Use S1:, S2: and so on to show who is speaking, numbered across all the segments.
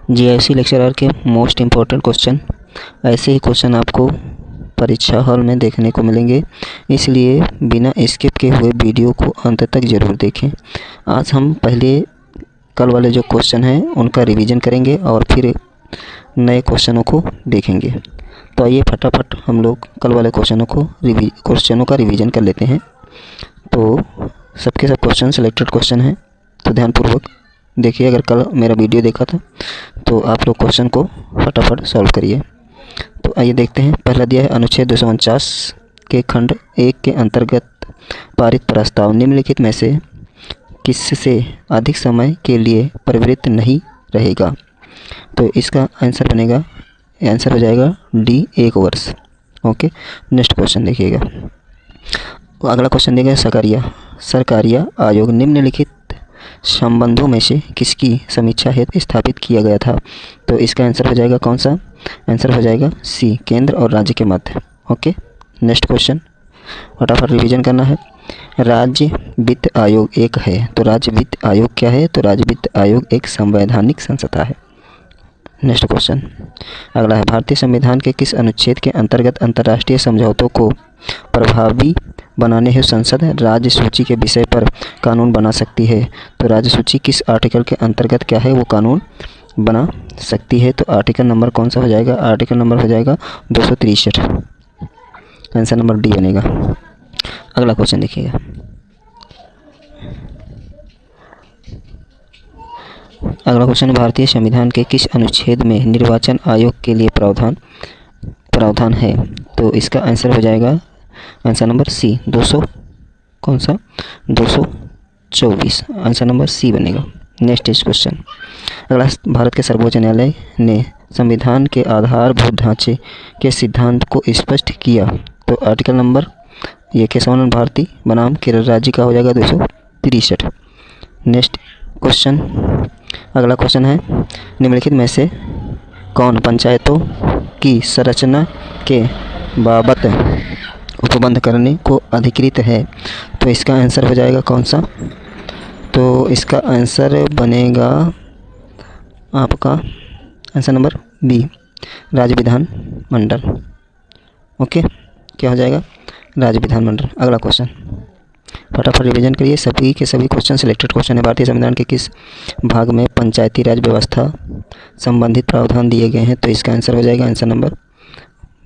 S1: GIC lecturer के most important question, ऐसे ही question आपको परीक्षा हॉल में देखने को मिलेंगे, इसलिए बिना स्किप के हुए वीडियो को अंत तक ज़रूर देखें। आज हम पहले कल वाले जो क्वेश्चन हैं उनका रिवीजन करेंगे और फिर नए क्वेश्चनों को देखेंगे। तो आइए फटाफट हम लोग कल वाले क्वेश्चनों का रिवीजन कर लेते हैं। तो सबके सब क्वेश्चन सिलेक्टेड क्वेश्चन हैं, तो ध्यानपूर्वक देखिए। अगर कल मेरा वीडियो देखा था तो आप लोग क्वेश्चन को फटाफट सॉल्व करिए। तो आइए देखते हैं। पहला दिया है अनुच्छेद 249 के खंड 1 के अंतर्गत पारित प्रस्ताव निम्नलिखित में से किससे अधिक समय के लिए प्रवृत्त नहीं रहेगा। तो इसका आंसर हो जाएगा डी, 1 वर्ष। ओके, नेक्स्ट क्वेश्चन देखिएगा। अगला क्वेश्चन देगा सरकारिया आयोग निम्नलिखित संबंधों में से किसकी समीक्षा हेतु स्थापित किया गया था। तो इसका आंसर हो जाएगा कौन सा? आंसर हो जाएगा सी, केंद्र और राज्य के मध्य। ओके, नेक्स्ट क्वेश्चन फटाफट रिवीजन करना है। राज्य वित्त आयोग एक है, तो राज्य वित्त आयोग क्या है? तो राज्य वित्त आयोग एक संवैधानिक संस्था है। नेक्स्ट क्वेश्चन अगला है, भारतीय संविधान के किस अनुच्छेद के अंतर्गत अंतर्राष्ट्रीय समझौतों को प्रभावी बनाने हेतु संसद राज्य सूची के विषय पर कानून बना सकती है। तो राज्य सूची किस आर्टिकल के अंतर्गत क्या है वो कानून बना सकती है? तो आर्टिकल नंबर कौन सा हो जाएगा? आर्टिकल नंबर हो जाएगा 263। आंसर नंबर डी बनेगा। अगला क्वेश्चन देखिएगा। अगला क्वेश्चन, भारतीय संविधान के किस अनुच्छेद में निर्वाचन आयोग के लिए प्रावधान है? तो इसका आंसर हो जाएगा answer number C, 224। Answer number C बनेगा। नेक्स्ट क्वेश्चन अगला, भारत के सर्वोच्च न्यायालय ने संविधान के आधारभूत ढांचे के सिद्धांत को स्पष्ट किया। तो आर्टिकल नंबर ये केशवानंद भारती बनाम केरल राज्य का हो जाएगा 263। नेक्स्ट क्वेश्चन अगला क्वेश्चन है, निम्नलिखित में से कौन पंचायतों की संरचना के बाबत उपबंध करने को अधिकृत है? तो इसका आंसर हो जाएगा कौन सा? तो इसका आंसर बनेगा आपका आंसर नंबर बी, राज्य विधान मंडल। ओके, क्या हो जाएगा? राज्य विधान मंडल। अगला क्वेश्चन फटाफट रिवीजन करिए। सभी के सभी क्वेश्चन सिलेक्टेड क्वेश्चन है। भारतीय संविधान के किस भाग में पंचायती राज व्यवस्था संबंधित प्रावधान दिए गए हैं? तो इसका आंसर हो जाएगा आंसर नंबर,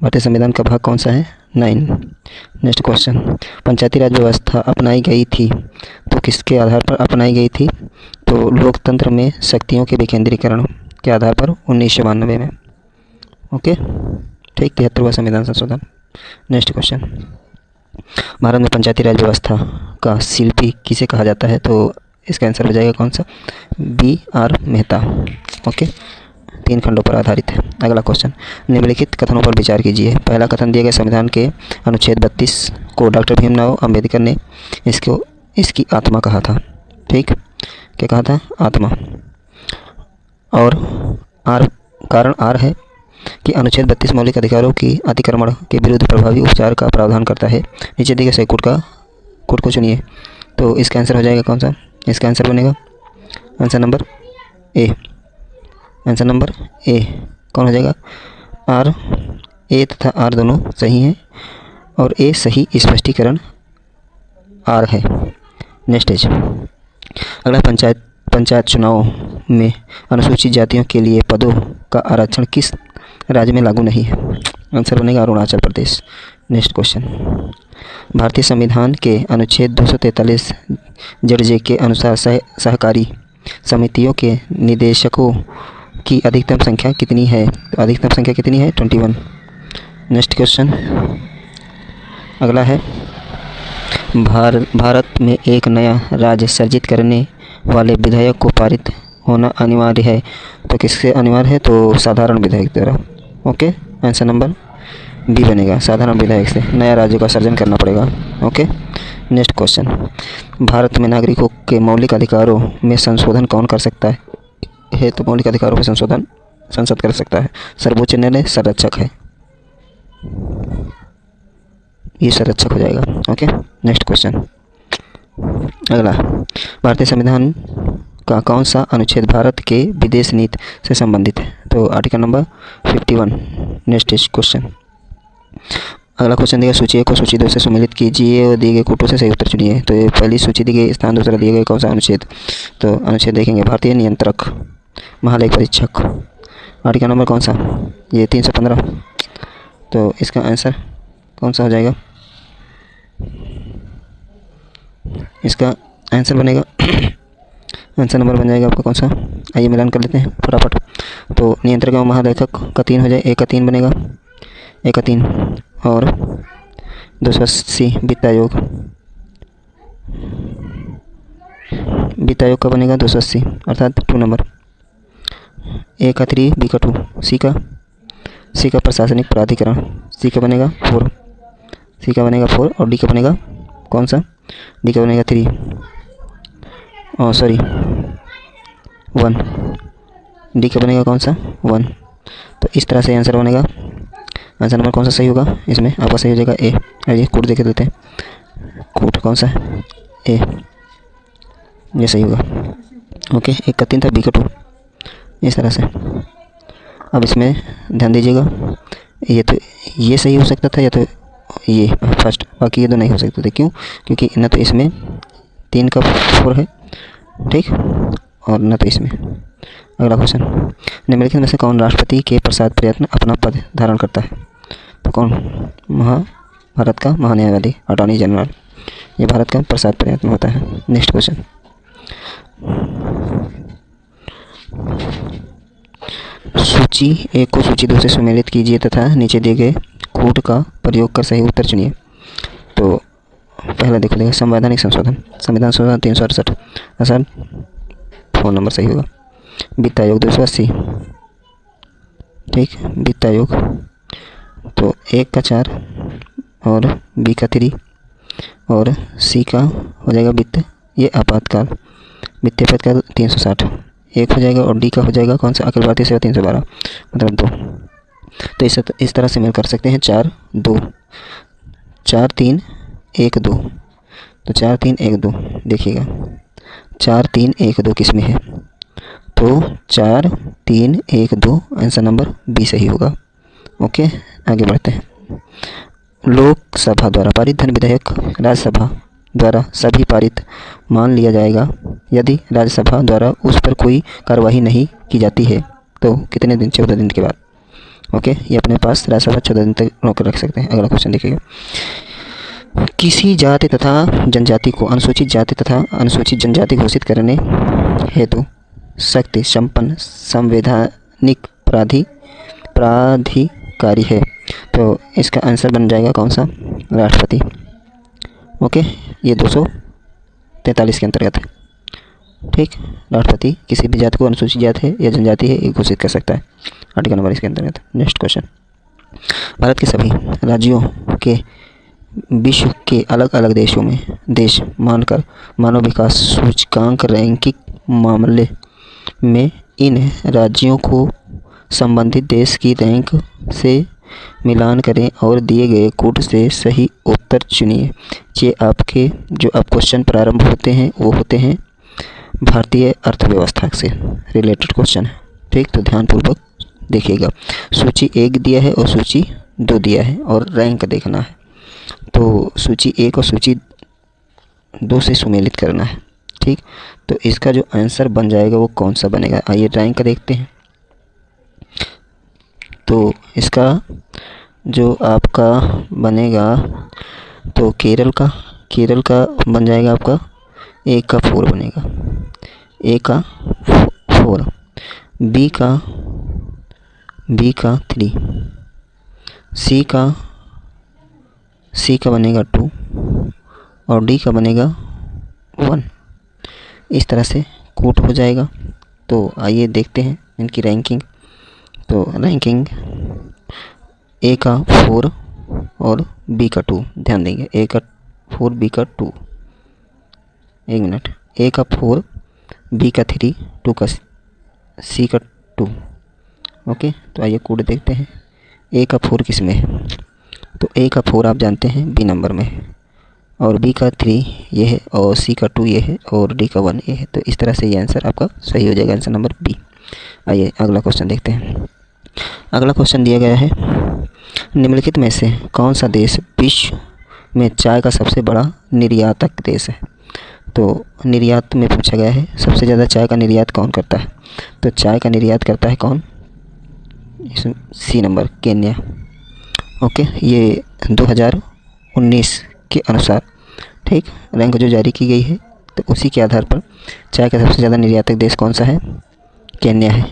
S1: भारतीय संविधान का भाग कौन सा है? 9। नेक्स्ट क्वेश्चन, पंचायती राज व्यवस्था अपनाई गई थी तो किसके आधार पर अपनाई गई थी? तो लोकतंत्र में शक्तियों के विकेंद्रीकरण के आधार पर 1992 में। ओके, ठीक, 73वां संविधान संशोधन। नेक्स्ट क्वेश्चन, भारत में पंचायती राज व्यवस्था का शिल्पी किसे कहा जाता है? तो इसका आंसर हो जाएगा कौन सा? B.R. मेहता। ओके, 3 खंडों पर आधारित है। अगला क्वेश्चन, निम्नलिखित कथनों पर विचार कीजिए। पहला कथन दिया गया, संविधान के अनुच्छेद 32 को डॉक्टर भीमराव अंबेडकर ने इसकी आत्मा कहा था। ठीक, क्या कहा था? आत्मा। और कारण आर है कि अनुच्छेद 32 मौलिक अधिकारों की अतिक्रमण के विरुद्ध प्रभावी उपचार का प्रावधान करता है। नीचे दिए गए कोड को चुनिए। तो इसका आंसर हो जाएगा कौन सा? इसका आंसर बनेगा answer number A. Answer number A कौन हो जाएगा? आर, ए तथा आर दोनों सही हैं और ए सही स्पष्टीकरण आर है। नेक्स्ट इज अगला, पंचायत चुनाव में अनुसूचित जातियों के लिए पदों का आरक्षण किस राज्य में लागू नहीं है? आंसर बनेगा अरुणाचल प्रदेश। नेक्स्ट क्वेश्चन, भारतीय संविधान के अनुच्छेद 243 जर्जे के अनुसार सहकारी समितियों के निदेशकों की अधिकतम संख्या कितनी है? तो अधिकतम संख्या कितनी है? 21। नेक्स्ट क्वेश्चन अगला है, भारत में एक नया राज्य सृजित करने वाले विधेयक को पारित होना अनिवार्य है। तो किससे अनिवार्य है? तो साधारण विधेयक द्वारा। ओके, आंसर नंबर बी बनेगा, साधारण विधेयक से नया राज्य का सृजन करना पड़ेगा। ओके, नेक्स्ट क्वेश्चन, भारत में नागरिकों के मौलिक अधिकारों में संशोधन कौन कर सकता है? तो मौलिक अधिकारों में संशोधन संसद कर सकता है। सर्वोच्च न्यायालय संरक्षक है, ये संरक्षक हो जाएगा। ओके, नेक्स्ट क्वेश्चन अगला, भारतीय संविधान का कौन सा अनुच्छेद भारत के विदेश नीति से संबंधित है? तो article number 51। Next is question. अगला क्वेश्चन दिया सूची 1 को सूची 2 से सम्मिलित कीजिए और दिए गए कूटों से सही उत्तर चुनिए। तो ये पहली सूची दी गई स्थान, दूसरा दिए गए कौन सा अनुच्छेद? तो अनुच्छेद देखेंगे भारतीय नियंत्रक, महालेख परीक्षक। आर्टिकल नंबर कौन सा? ये 315। तो इसका आंसर कौन सा हो जाएगा? इसका आंसर बनेगा आंसर नंबर बन जाएगा आपका कौन सा? आइए मिलान कर लेते हैं फटाफट। तो नियंत्रक एवं महालेखक का 3 हो जाए, 1 का 3 बनेगा, 1 का 3 और 280 वित्त आयोग, वित्त आयोग का बनेगा 280 अर्थात 2 नंबर, 1 का 3, बी का 2, सी का प्रशासनिक प्राधिकरण, सी का बनेगा 4, सी का बनेगा 4 और डी का बनेगा कौन सा? डी का बनेगा 3 सॉरी 1, डी का बनेगा कौन सा? 1। तो इस तरह से आंसर बनेगा। आंसर नंबर कौन सा सही होगा इसमें? आपका सही हो जाएगा ए। आइए कोड देख लेते हैं। कोड कौन सा है? ए, ये सही होगा। ओके, 1 का 3 था, बी का 2, इस तरह से। अब इसमें ध्यान दीजिएगा, ये तो ये सही हो सकता था या तो ये फर्स्ट, बाकी ये दो नहीं हो सकते थे। क्यों? क्योंकि न तो इसमें 3 का 4 है, ठीक, और न तो इसमें। अगला क्वेश्चन, निम्नलिखित में से कौन राष्ट्रपति के प्रसाद प्रयत्न अपना पद धारण करता है? तो कौन? भारत का महान्यायवादी, अटॉर्नी जनरल, ये भारत का प्रसाद प्रयत्न होता है। नेक्स्ट क्वेश्चन, सूची 1 को सूची 2 से सम्मिलित कीजिए तथा नीचे दिए गए कूट का प्रयोग कर सही उत्तर चुनिए। तो पहला देखो देगा संवैधानिक संशोधन, संविधान संशोधन 368, आसान 4 नंबर सही होगा। वित्त आयोग 280, ठीक, वित्त आयोग। तो 1 का 4 और बी का 3 और सी का हो जाएगा वित्त, ये आपातकाल, वित्तीय आपातकाल 360, 1 हो जाएगा और डी का हो जाएगा कौन सा? अखिल भारतीय सेवा 312, मतलब 2। तो इस तरह से मेल कर सकते हैं 4 2 4 3 1 2। तो 4 3 1 2 देखिएगा, 4 3 1 2 किस में है? तो 4 3 1 2 आंसर नंबर बी सही होगा। ओके, आगे बढ़ते हैं। लोकसभा द्वारा पारित धन विधेयक राज्यसभा द्वारा सभी पारित मान लिया जाएगा यदि राज्यसभा द्वारा उस पर कोई कार्रवाई नहीं की जाती है। तो कितने दिन? 14 दिन के बाद। ओके, ये अपने पास राज्यसभा 14 दिन तक रोक रख सकते हैं। अगला क्वेश्चन देखिएगा, किसी जाति तथा जनजाति को अनुसूचित जाति तथा अनुसूचित जनजाति घोषित करने हेतु शक्ति संपन्न संवैधानिक प्राधिकारी है। तो इसका आंसर बन जाएगा कौन सा? राष्ट्रपति। ओके, ये 243 के अंतर्गत है, ठीक। राष्ट्रपति किसी भी जाति को अनुसूचित जाति है या जनजाति है ये घोषित कर सकता है, आर्टिकल नंबर इसके अंतर्गत। नेक्स्ट क्वेश्चन, भारत के सभी राज्यों के विश्व के अलग अलग देशों में देश मानकर मानव विकास सूचकांक रैंकिंग मामले में इन राज्यों को संबंधित देश की रैंक से मिलान करें और दिए गए कूट से सही उत्तर चुनिए। ये आपके जो अब क्वेश्चन प्रारंभ होते हैं वो होते हैं भारतीय अर्थव्यवस्था से रिलेटेड क्वेश्चन है, ठीक। तो ध्यानपूर्वक देखिएगा, सूची 1 दिया है और सूची 2 दिया है और रैंक देखना है। तो सूची 1 और सूची 2 से सुमेलित करना है, ठीक। तो इसका जो आंसर बन जाएगा वो कौन सा बनेगा? आइए रैंक देखते हैं। तो इसका जो आपका बनेगा तो केरल का बन जाएगा आपका 1 का 4 बनेगा, 1 का 4, बी का 3, सी का बनेगा 2 और डी का बनेगा 1। इस तरह से कूट हो जाएगा। तो आइए देखते हैं इनकी रैंकिंग। तो रैंकिंग ए का 4 और बी का 2, ध्यान देंगे, ए का 4 बी का 2, 1 मिनट, ए का 4 बी का 3 2 का सी का 2। ओके, तो आइए कोड देखते हैं। ए का 4 किस में है? तो ए का 4 आप जानते हैं बी नंबर में है और बी का 3 ये है और सी का 2 ये है और डी का 1 ये है। तो इस तरह से ये आंसर आपका सही हो जाएगा, आंसर नंबर बी। आइए अगला क्वेश्चन देखते हैं। अगला क्वेश्चन दिया गया है, निम्नलिखित में से कौन सा देश विश्व में चाय का सबसे बड़ा निर्यातक देश है। तो निर्यात में पूछा गया है सबसे ज़्यादा चाय का निर्यात कौन करता है। तो चाय का निर्यात करता है कौन, इसमें सी नंबर केन्या। ओके, ये 2019 के अनुसार ठीक रैंक जो जारी की गई है तो उसी के आधार पर चाय का सबसे ज़्यादा निर्यातक देश कौन सा है, केन्या है।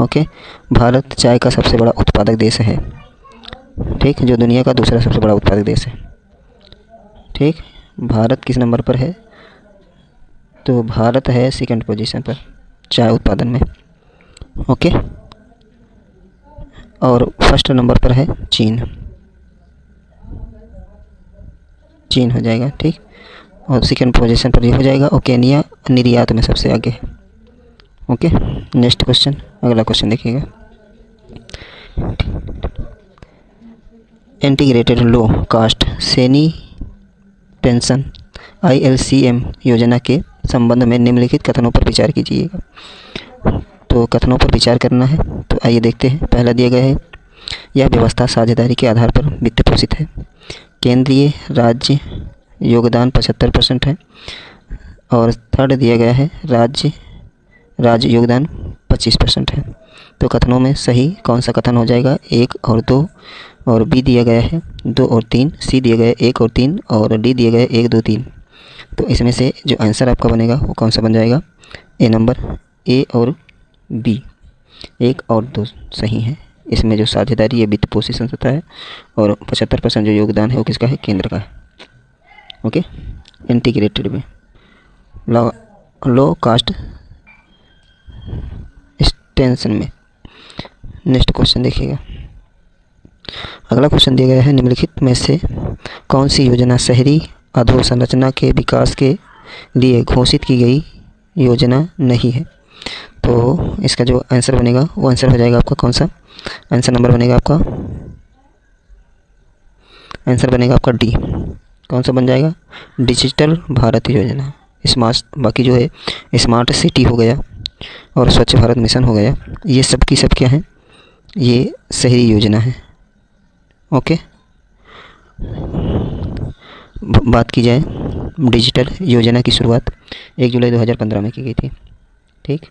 S1: ओके, भारत चाय का सबसे बड़ा उत्पादक देश है, ठीक, जो दुनिया का दूसरा सबसे बड़ा उत्पादक देश है। ठीक, भारत किस नंबर पर है, तो भारत है सेकंड पोजीशन पर चाय उत्पादन में। ओके, और फर्स्ट नंबर पर है चीन, चीन हो जाएगा। ठीक, और सेकंड पोजीशन पर ये हो जाएगा और केन्या निर्यात में सबसे आगे है। ओके, नेक्स्ट क्वेश्चन, अगला क्वेश्चन देखिएगा। इंटीग्रेटेड लो कास्ट सेनी पेंशन ILCM योजना के संबंध में निम्नलिखित कथनों पर विचार कीजिएगा। तो कथनों पर विचार करना है, तो आइए देखते हैं। पहला दिया गया है, यह व्यवस्था साझेदारी के आधार पर वित्त पोषित है। केंद्रीय राज्य योगदान 75% है। और थर्ड दिया गया है, राज्य योगदान 25% है। तो कथनों में सही कौन सा कथन हो जाएगा, 1 और 2, और बी दिया गया है 2 और 3, सी दिया गया है 1 और 3, और डी दिया गया है 1 2 3। तो इसमें से जो आंसर आपका बनेगा वो कौन सा बन जाएगा, ए नंबर, ए और बी, 1 और 2 सही है। इसमें जो साझेदारी है वित्त पोषित संस्था है और 75% जो योगदान है वो किसका है, केंद्र का है। ओके, इंटीग्रेटेड में लो कास्ट एक्सटेंशन में। नेक्स्ट क्वेश्चन देखिएगा। अगला क्वेश्चन दिया गया है, निम्नलिखित में से कौन सी योजना शहरी अधोसंरचना के विकास के लिए घोषित की गई योजना नहीं है। तो इसका जो आंसर बनेगा वो आंसर हो जाएगा आपका कौन सा, आंसर नंबर बनेगा आपका, आंसर बनेगा आपका डी। कौन सा बन जाएगा, डिजिटल भारत योजना। स्मार्ट, बाकी जो है स्मार्ट सिटी हो गया और स्वच्छ भारत मिशन हो गया, ये सब की सब क्या है, ये शहरी योजना है। ओके, बात की जाए डिजिटल योजना की शुरुआत 1 जुलाई 2015 में की गई थी। ठीक,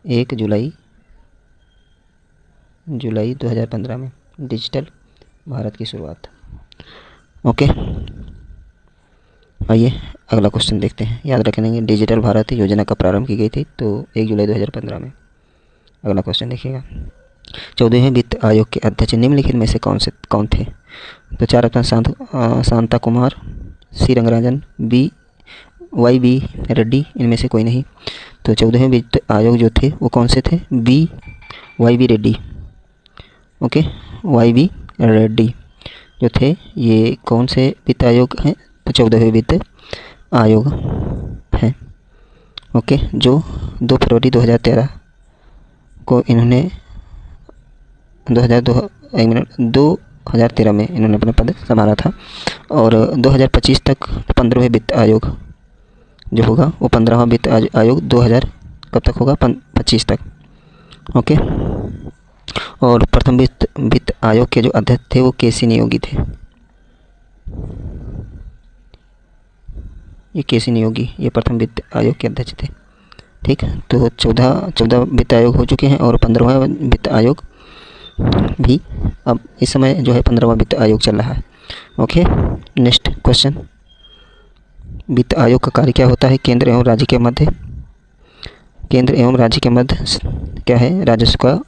S1: 1 जुलाई 2015 में डिजिटल भारत की शुरुआत। ओके, आइए अगला क्वेश्चन देखते हैं। याद रखेंगे डिजिटल भारत योजना का प्रारंभ की गई थी तो 1 जुलाई 2015 में। अगला क्वेश्चन देखिएगा। 14वें वित्त आयोग के अध्यक्ष निम्नलिखित में से कौन थे। तो 4 ऑप्शन, शांता कुमार, सी रंगराजन, YV रेड्डी, इनमें से कोई नहीं। तो 14वें वित्त आयोग जो थे वो कौन से थे, YV Reddy. Okay, YV Reddy जो थे ये कौन से वित्त आयोग हैं, तो 14वें वित्त आयोग है। ओके, जो 2 फरवरी 2013 को इन्होंने 2013 में इन्होंने अपना पद संभाला था और 2025 तक 15वें वित्त आयोग जो होगा वो 15वां वित्त आयोग 2000 कब तक होगा, 25 तक। ओके, और प्रथम वित्त आयोग के जो अध्यक्ष थे वो KC नियोगी थे। ये KC नियोगी ये प्रथम वित्त आयोग के अध्यक्ष थे। ठीक, तो 14 वित्त आयोग हो चुके हैं और 15वां वित्त आयोग भी अब इस समय जो है 15वां वित्त आयोग चल रहा है। ओके, नेक्स्ट क्वेश्चन, वित्त आयोग का कार्य क्या होता है, केंद्र एवं राज्य के मध्य क्या है, राजस्व का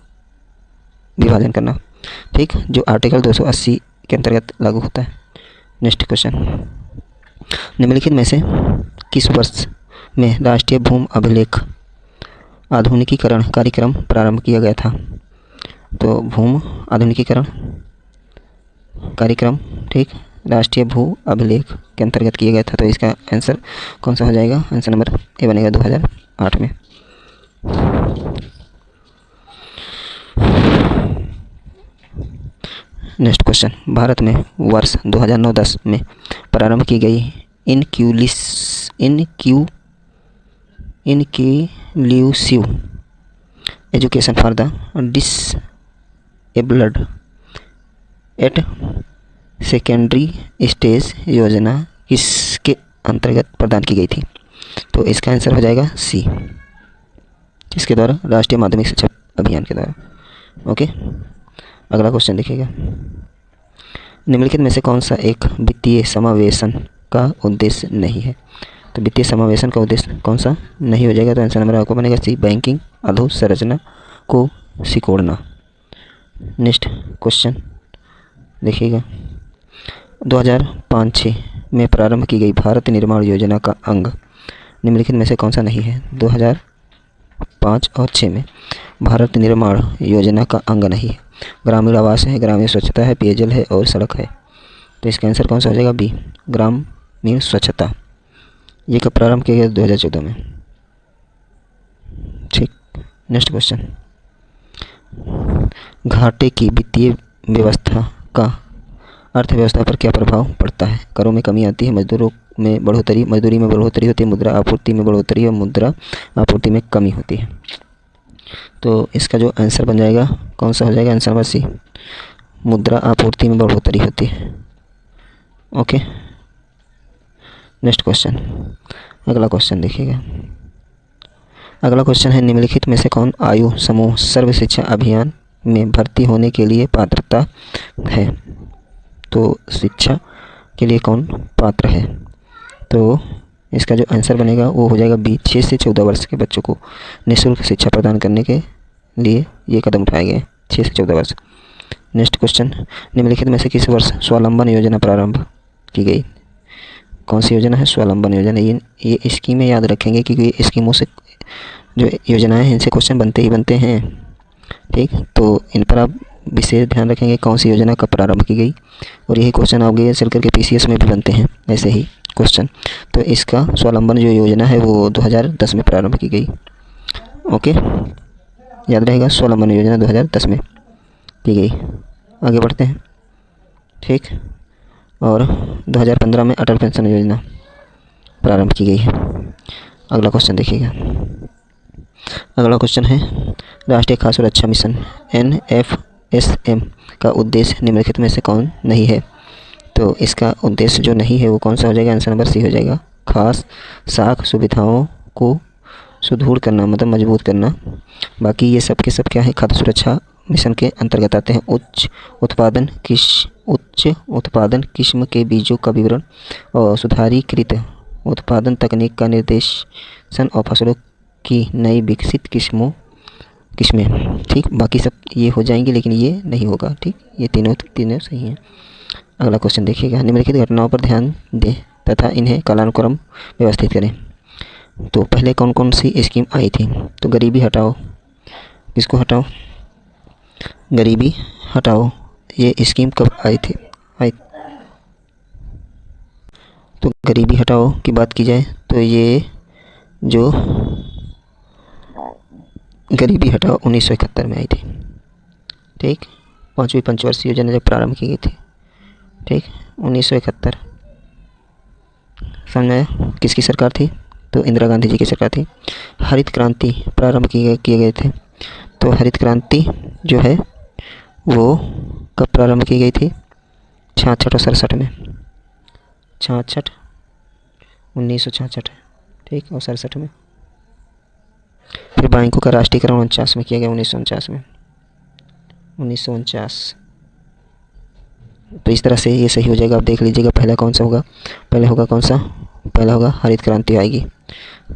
S1: विभाजन करना। ठीक, जो आर्टिकल 280 के अंतर्गत लागू होता है। नेक्स्ट क्वेश्चन, निम्नलिखित में से किस वर्ष में राष्ट्रीय भूमि अभिलेख आधुनिकीकरण कार्यक्रम प्रारंभ किया गया था। तो भूमि आधुनिकीकरण कार्यक्रम, ठीक, राष्ट्रीय भू अभिलेख के अंतर्गत किया गया था। तो इसका आंसर कौन सा हो जाएगा, आंसर नंबर ए बनेगा 2008 में। नेक्स्ट क्वेश्चन, भारत में वर्ष 2009-10 में प्रारंभ की गई inclusive education for the disabled at secondary stage योजना किसके अंतर्गत प्रदान की गई थी? तो इसका आंसर हो जाएगा सी, किसके द्वारा? राष्ट्रीय माध्यमिक शिक्षा अभियान के द्वारा। ओके, अगला क्वेश्चन देखिएगा। निम्नलिखित में से कौन सा एक वित्तीय समावेशन का उद्देश्य नहीं है? तो वित्तीय समावेशन का उद्देश्य कौन सा नहीं हो जाएगा? तो आंसर नंबर आपको बनेगा सी, बैंकिंग अधोसंरचना को सिकोड़ना। नेक्स्ट क्वेश्चन देखिएगा। 2005-06 में प्रारंभ की गई भारत निर्माण योजना का अंग निम्नलिखित में से कौन सा नहीं है? 2005 और 6 में भारत निर्माण योजना का अंग नहीं है। ग्रामीण आवास है, ग्रामीण स्वच्छता है, पेयजल है और सड़क है। तो इसका आंसर कौन सा हो जाएगा? बी, ग्रामीण स्वच्छता। ये कब प्रारंभ किया गया? 2014 में। ठीक, नेक्स्ट क्वेश्चन। घाटे की वित्तीय व्यवस्था का अर्थव्यवस्था पर क्या प्रभाव पड़ता है? करों में कमी आती है, मजदूरी में बढ़ोतरी होती है, मुद्रा आपूर्ति में बढ़ोतरी और मुद्रा आपूर्ति में कमी होती है। तो इसका जो आंसर बन जाएगा कौन सा हो जाएगा? आंसर नंबर सी, मुद्रा आपूर्ति में बढ़ोतरी होती है। Okay, next question. अगला क्वेश्चन देखिएगा। अगला क्वेश्चन है, निम्नलिखित में से कौन आयु समूह सर्व शिक्षा अभियान में भर्ती होने के लिए पात्रता है? तो शिक्षा के लिए कौन पात्र है? तो इसका जो आंसर बनेगा वो हो जाएगा बी, 6 से 14 वर्ष के बच्चों को निःशुल्क शिक्षा प्रदान करने के लिए ये कदम उठाए गए, 6 से 14 वर्ष। नेक्स्ट क्वेश्चन, निम्नलिखित में से किस वर्ष स्वावलंबन योजना प्रारंभ की गई? कौन सी योजना है? स्वावलंबन योजना। ये स्कीमें याद रखेंगे क्योंकि ये स्कीमों से जो योजनाएं हैं इनसे क्वेश्चन बनते ही बनते हैं। ठीक, तो इन पर आप विशेष ध्यान रखेंगे कौन सी योजना कब प्रारंभ की गई, और यही क्वेश्चन आगे चल करके PCS में भी बनते हैं ऐसे ही क्वेश्चन। तो इसका स्वावलंबन जो योजना है वो 2010 में प्रारंभ की गई। ओके, याद रहेगा, स्वावलंबन योजना 2010 में की गई। आगे बढ़ते हैं। ठीक, और 2015 में अटल पेंशन योजना प्रारंभ की गई है। अगला क्वेश्चन देखिएगा। अगला क्वेश्चन है, राष्ट्रीय खाद्य सुरक्षा मिशन NFSM का उद्देश्य निम्नलिखित में से कौन नहीं है? तो इसका उद्देश्य जो नहीं है वो कौन सा हो जाएगा? आंसर नंबर सी हो जाएगा, खास साख सुविधाओं को सुदृढ़ करना, मतलब मजबूत करना। बाकी ये सब के सब क्या है? खाद्य सुरक्षा मिशन के अंतर्गत आते हैं। उच्च उत्पादन किस्म के बीजों का विवरण और सुधारीकृत उत्पादन तकनीक का निर्देशन और फसलों की नई विकसित किस्में। ठीक, बाकी सब ये हो जाएंगे लेकिन ये नहीं होगा। ठीक, ये तीनों सही हैं। अगला क्वेश्चन देखिएगा। निम्नलिखित घटनाओं पर ध्यान दें तथा इन्हें कालानुक्रम व्यवस्थित करें। तो पहले कौन कौन सी स्कीम आई थी? तो गरीबी हटाओ, किसको हटाओ? गरीबी हटाओ। ये स्कीम कब आई थी? तो गरीबी हटाओ की बात की जाए तो ये जो गरीबी हटाओ 1971 में आई थी। ठीक, 5वीं पंचवर्षीय योजना जब प्रारंभ की गई थी। ठीक, 1971। समझ आया? किसकी सरकार थी? तो इंदिरा गांधी जी की सरकार थी। हरित क्रांति प्रारंभ किए गए थे। तो हरित क्रांति जो है वो कब प्रारंभ की गई थी? 66 और 67 में। 1966। ठीक, और 67 में। फिर बैंकों का राष्ट्रीयकरण 49 में किया गया, 1949 में। 1949। तो इस तरह से ये सही हो जाएगा। आप देख लीजिएगा पहला कौन सा होगा? पहले होगा कौन सा? पहला होगा हरित क्रांति आएगी।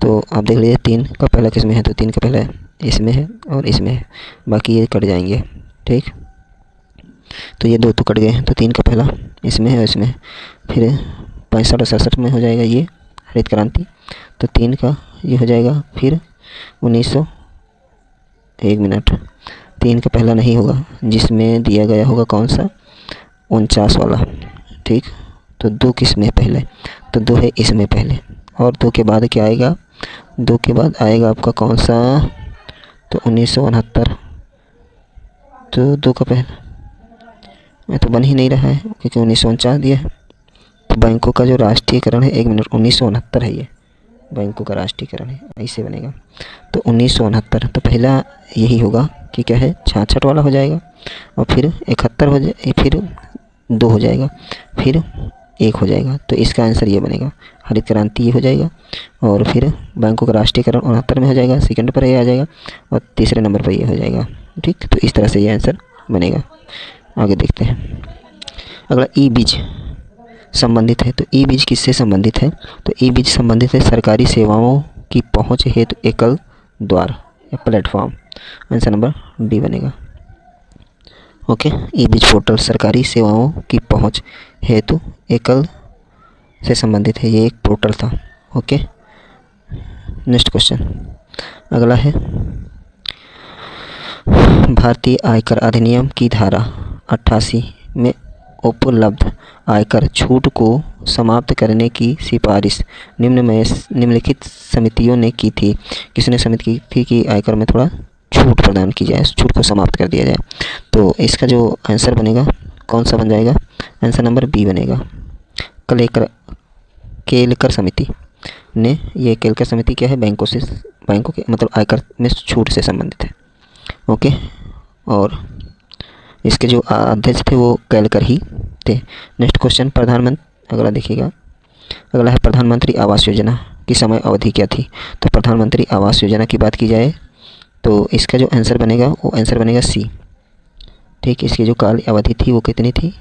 S1: तो आप देख लीजिए 3 का पहला किसमें है? तो 3 का पहला इसमें है और इसमें है, बाकी ये कट जाएंगे। ठीक, तो ये 2 तो कट गए हैं, तो 3 का पहला इसमें है और इसमें है। फिर 65 और 67 में हो जाएगा ये हरित क्रांति, तो 3 का ये हो जाएगा। फिर 1 मिनट, 3 का पहला नहीं होगा, जिसमें दिया गया होगा कौन सा? 49 वाला। ठीक, तो 2 किसमें पहले? तो 2 है इसमें पहले, और 2 के बाद क्या आएगा? 2 के बाद आएगा आपका कौन सा? तो 1969। तो 2 का पहला मैं तो बन ही नहीं रहा है क्योंकि 1949 दिया है। तो बैंकों का जो राष्ट्रीयकरण है, 1 मिनट, 1969 है ये बैंकों का राष्ट्रीयकरण है, ऐसे बनेगा। तो 1969, तो पहला यही होगा कि क्या है, 66 वाला हो जाएगा, और फिर 71 हो जाए, फिर 2 हो जाएगा, फिर 1 हो जाएगा। तो इसका आंसर ये बनेगा, हरित क्रांति ये हो जाएगा, और फिर बैंकों का राष्ट्रीयकरण 69 में हो जाएगा, सेकंड पर ये आ जाएगा, और तीसरे नंबर पर ये हो जाएगा। ठीक, तो इस तरह से ये आंसर बनेगा। आगे देखते हैं। अगला ई बीज संबंधित है, तो ई बीज किससे संबंधित है? तो ई बीज संबंधित है सरकारी सेवाओं की पहुंच हेतु एकल द्वार या प्लेटफॉर्म। आंसर नंबर डी बनेगा। ओके, ई बीज पोर्टल सरकारी सेवाओं की पहुंच हेतु एकल से संबंधित है, ये एक पोर्टल था। ओके, नेक्स्ट क्वेश्चन अगला है, भारतीय आयकर अधिनियम की धारा 88 में उपलब्ध आयकर छूट को समाप्त करने की सिफारिश निम्नलिखित समितियों ने की थी। किसने समिति की थी कि आयकर में थोड़ा छूट प्रदान की जाए, छूट को समाप्त कर दिया जाए? तो इसका जो आंसर बनेगा कौन सा बन जाएगा? आंसर नंबर बी बनेगा। केलकर समिति ने, ये केलकर समिति क्या है? बैंकों के मतलब आयकर में छूट से संबंधित है। ओके, और इसके जो अध्यक्ष थे वो केलकर ही थे। नेक्स्ट क्वेश्चन, अगला देखिएगा, अगला है प्रधानमंत्री आवास योजना की समय अवधि क्या थी? तो प्रधानमंत्री आवास योजना की बात की जाए तो इसका जो आंसर बनेगा वो आंसर बनेगा सी। ठीक, इसकी जो काल अवधि थी वो कितनी थी?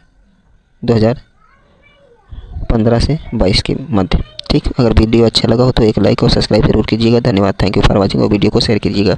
S1: 2015 से 22 के मध्य। ठीक, अगर वीडियो अच्छा लगा हो तो एक लाइक और सब्सक्राइब जरूर कीजिएगा। धन्यवाद, थैंक यू फॉर वॉचिंग, और वीडियो को शेयर कीजिएगा।